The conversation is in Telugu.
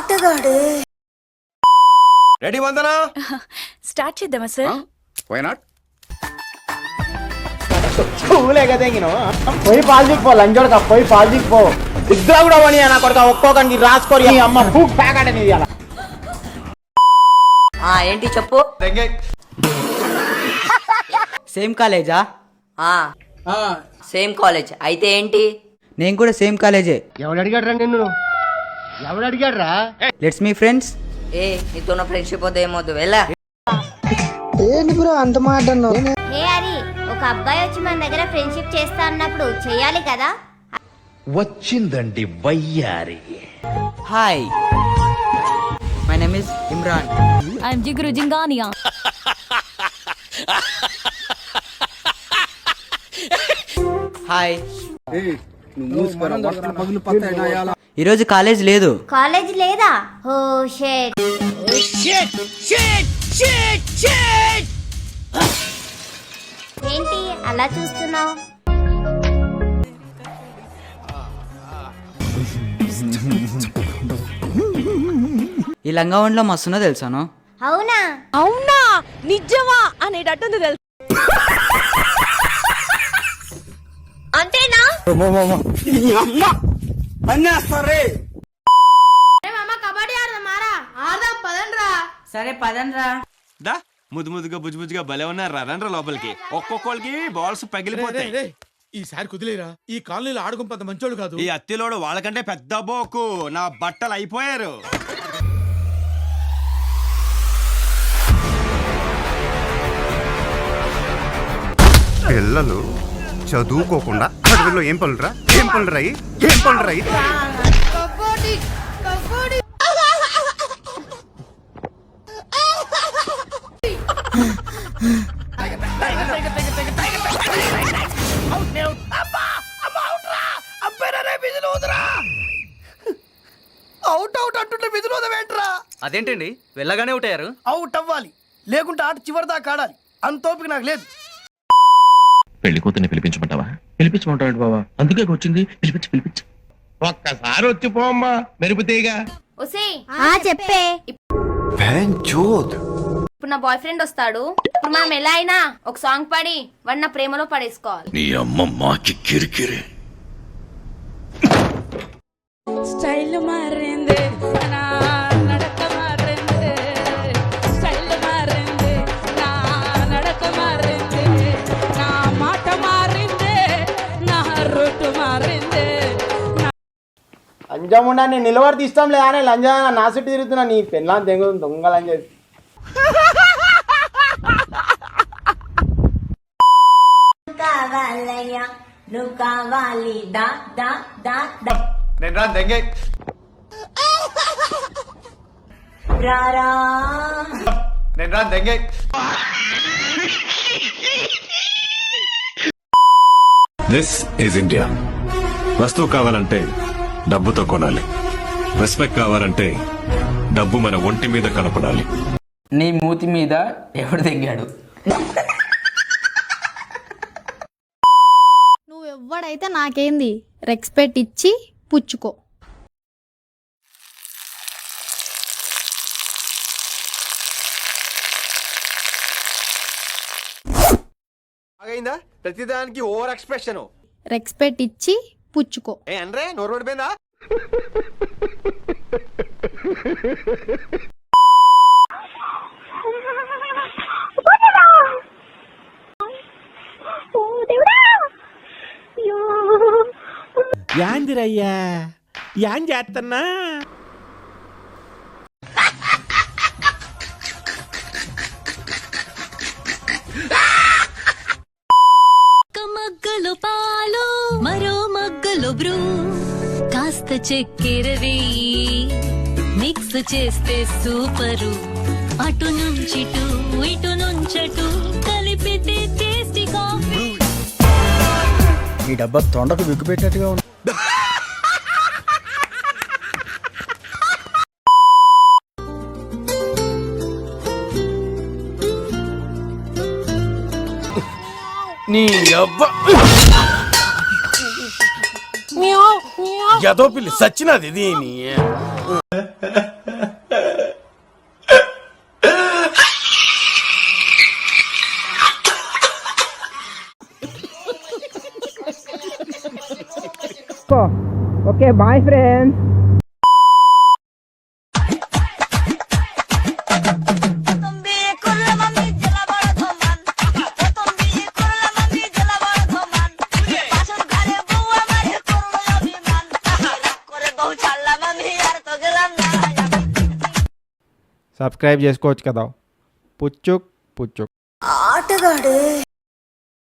ఆటగాడే. రెడీ వందనా? స్టార్ట్ చేద్దామా సార్? Why not? స్కూలే కదా పోయి పాల్చిపో లంచోడు పోయి పాల్చిపో ఇద్దరు కూడా పని నా కొడుకు ఒక్కొక్కరికి రాసుకోరి అమ్మ బుక్ ప్యాక్ అంటే ఏంటి చెప్పు. సేమ్ కాలేజా? సేమ్ కాలేజ్ అయితే ఏంటి? నేను కూడా సేమ్ కాలేజే. ఎవడు అడిగాడ్రా నిన్ను? ఎవడు అడిగాడ్రా? Let's me friends. నీతో నా ఫ్రెండ్షిప్ వద్దు ఏమొద్దు వెళ్ళా. ఏంటి బ్రో అంత మాట అన్నావు? హరి ఒక అబ్బాయి వచ్చి మన దగ్గర ఫ్రెండ్షిప్ చేస్తా అన్నప్పుడు చెయ్యాలి కదా. వచ్చిందండి వయ్యారి. Hi, my name is Imran. I'm జిగురు జింగానియా. హాయ్. ఈరోజు కాలేజ్ లేదు. కాలేజ్ లేదా? Oh shit. ఏంటి అలా చూస్తున్నావు? ఈ లంగావణిలో మస్తున్నా తెలుసాను. అవునా? అవునా నిజమా అనేటట్టుంది తెలుసు. అంతేనా? సరే పదండ్రా. దా ముద్దు ముద్దుగా బుజ్జు బుజ్జుగా భలే ఉన్నారా? రండ్రా లోపలికి. ఒక్కొక్కరికి బాల్స్ పగిలిపోతాయి. ఈసారి కుదిలేరా? ఈ కాలనీలో ఆడుకుంపంత మంచోడు కాదు. ఈ అత్తిలోడు వాళ్ళకంటే పెద్ద బోకు. నా బట్టలు అయిపోయారు. పిల్లలు చదువుకోకుండా అడవిలో ఏం పనులురా? ఏం పనులురాయి? ఏం పనులురాయి? అవుట్ అవుట్ అంటుంటే విధులోదవేంట్రా? అదేంటండి వెళ్ళగానే ఉంటారు? అవుట్ అవ్వాలి, లేకుంటే ఆట చివరి దాకా ఆడాలి. అంత ఓపిక నాకు లేదు. పెళ్లి కూతుర్ని పిలిపించమంటావా? పిలిపించమంటాడు బావా, అందుకే వచ్చింది. పిలిపించు ఒక్కసారి వచ్చి పోమ్మా మెరుపుతీగా. చెప్పే. ఇప్పుడు నా బాయ్ ఫ్రెండ్ వస్తాడు. ఇప్పుడు మనం ఎలా అయినా ఒక సాంగ్ పాడి వాడిని నా ప్రేమలో పడేసుకోవాలి. నీ అమ్మ మాకి కిరికిరి. స్టైల్ మారింది, నా నడక మారింది. స్టైల్ మారింది, నా నడక మారింది. నా మాట మారింది, నా రూట్ మారింది. లంజముండా నేను నిలబడి తీస్తాం లేదా అని లంజా నా చుట్టూ తిరుగుతున్నా. నీ పెళ్ళాన్ని తెంగు దొంగలని చేసి కావాలయ్యా నువ్వు కావాలి దా దా దా దా. నేను రా దెంగే. రారా నేను రా దెంగే. This is India. వస్తువు కావాలంటే డబ్బుతో కొనాలి. రెస్పెక్ట్ కావాలంటే డబ్బు మన ఒంటి మీద కనపడాలి. నీ మూతి మీద ఎవడు తెంగాడు? నువ్వెవ్వడైతే నాకేంది, రెస్పెక్ట్ ఇచ్చి పుచ్చుకో. ఆగైందా? ప్రతిదానికి ఓవర్ ఎక్స్ప్రెషన్. రెస్పెక్ట్ ఇచ్చి పుచ్చుకో. అంటే నోరు పడిపోయిందా? యాందిరయ్యా యాన్ చేస్తున్నా? మగ్గలు పాలు మరో మగ్గలు బ్రూ కాస్త చక్కెర వేయి మిక్స్ చేస్తే సూపరు. అటు నుంచి ఇటు నుంచటు కలిపితే టేస్టీ కాఫీ. ఈ డబ్బా తొండకు విగ్గు పెట్టినట్టుగా ఉంది. నీ అబ్బా ఎదో పిల్లి సచ్చినది దీని ఓకే బాయ్ ఫ్రెండ్స్. సబ్స్క్రైబ్ చేసుకోవచ్చు కదా. పుచ్చుక్ పుచ్చుక్.